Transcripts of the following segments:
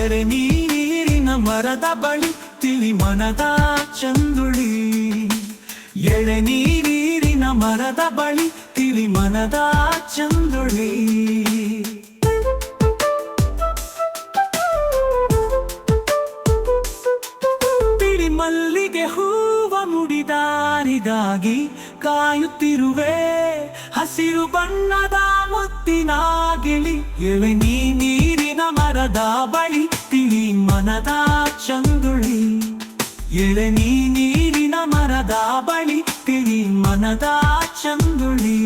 ಎರೆ ನೀರಿನ ಮರದ ಬಳಿ ತಿಳಿ ಮನದ ಚಂದುಳಿ. ಎಳೆ ನೀರಿನ ಮರದ ಬಳಿ ತಿಳಿ ಮನದ ಚಂದುಳಿ. ಬಿಳಿ ಮಲ್ಲಿಗೆ ಹೂವ ಮುಡಿದಾರಿಗಾಗಿ ಕಾಯುತ್ತಿರುವೆ, ಹಸಿರು ಬಣ್ಣದ ಮುತ್ತಿನ ಗಿಳಿ. ಎಳೆ ನೀರಿನ ಮರದ ಬಳಿ ತಿಳಿ ಮನದ ಚಂದುಳಿ. ಎಳೆ ನೀರಿನ ಮರದ ಬಳಿ ತಿಳಿ ಮನದ ಚಂದುಳಿ.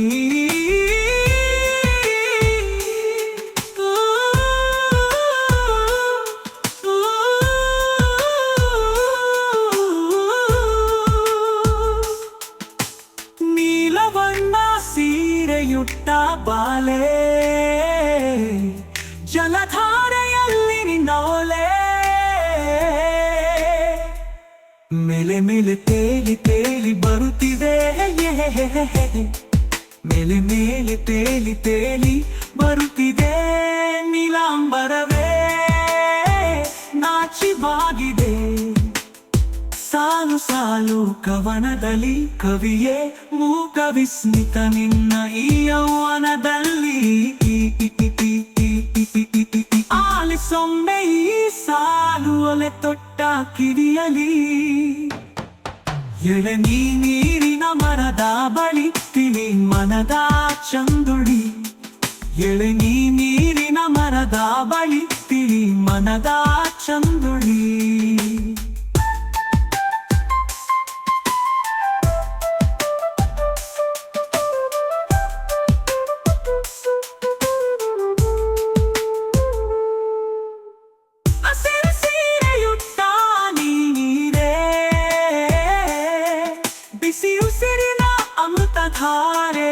ನೀಲವರ್ಣ ಸೀರೆಯುಟ್ಟ ಬಾಲೆ, ಜಲಧಾರೆಯಲ್ಲಿ ನಿನ್ನೋಲೆ. ಮೇಲೆ ಮೇಲೆ ತೇಲಿ ತೇಲಿ ಬರುತ್ತಿದೆ, ಮೇಲೆ ಮೇಲೆ ತೇಲಿ ತೇಲಿ ಬರುತ್ತಿದೆ. ನೀಲಾಂಬರವೇ ನಾಚಿ ಬಾಗಿದೆ, ಸಾಲು ಸಾಲು ಕವನದಲ್ಲಿ ಕವಿಯೇ ಮೂಕ ವಿಸ್ಮಿತ ನಿನ್ನ ಈ ಯೌವನದಲ್ಲಿ. ಆಲಿಸೊಮ್ಮೆ ಈ ಸಾಲು ಒಲೆ ತೊಟ್ಟ ಕಿವಿಯಲಿ. ಎಳೆ ನೀರಿನ ಮರದ ಬಳಿ ತಿಳಿ ಮನದ ಚಂದುಳಿ. ಎಳೆ ನೀರಿನ ಮರದ ಬಳಿ ತಿಳಿ ಮನದ ಚಂದುಳಿ. ಬಿಸಿ ಉಸಿರಿನ ಅಮೃತಧಾರೆ,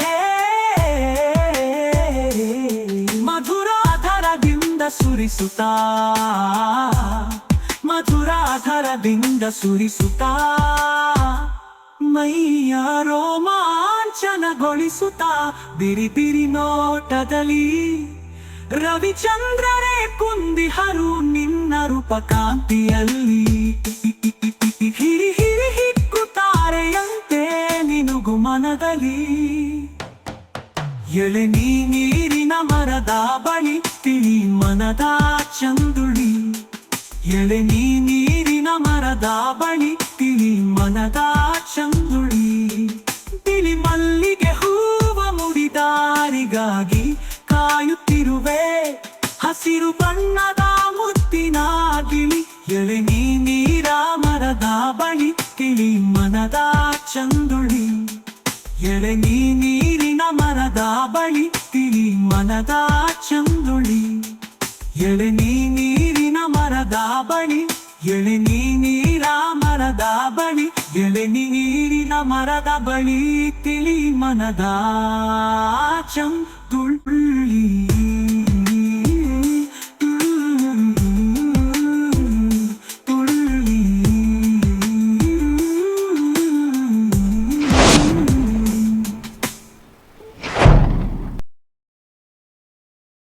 ಮಧುರಾಧರದಿಂದ ಸುರಿಸುತ್ತಾ, ಮಧುರಾಧರದಿಂದ ಸುರಿಸುತ್ತಾ, ಮೈಯ ರೋಮಾಂಚನಗೊಳಿಸುತ್ತಾ. ಬಿರಿ ಬಿರಿ ನೋಟದಲ್ಲಿ ರವಿಚಂದ್ರರೇ ಕುಂದಿಹರು ನಿನ್ನ ರೂಪಕಾಂತಿಯಲ್ಲಿ. ಹಿರಿ ಹಿರಿ ಹಿಕ್ಕುತ್ತಾರೆಯಂತೆ ನಿನುಗು ಮನದಲ್ಲಿ. ಎಳೆ ನೀರಿನ ಮರದ ಬಳಿ ತಿಳಿ ಮನದ ಚಂದುಳಿ. ಎಳೆ ನೀರಿನ ಮರದ ಬಳಿ ತಿಳಿ ಮನದ ಚಂದುಳಿ. ಬಿಳಿ ಮಲ್ಲಿಗೆ ಹೂವ ಮುಡಿದಾರಿಗಾಗಿ ಕಾಯುತ್ತಿರುವೆ, ಹಸಿರು ಬಣ್ಣದ ಮುತ್ತಿನ ಗಿಳಿ. ಎಳೆ ನೀರ ಮರದ ಬಳಿ ತಿಳಿ ಮನದ ಚಂದುಳಿ. ಎಳೆ ನೀರಿನ ಮರದ ಬಳಿ ತಿಳಿ ಮನದ ಚಂದುಳಿ. ಎಳೆ ನೀರಿನ ಮರದ ಬಳಿ, ಎಳೆ ನೀರ ಮರದ ಬಳಿ, ಎಳೆ ನೀರಿನ ಮರದ ಬಳಿ ತಿಳಿ ಮನದ ಚಂದುಳಿ.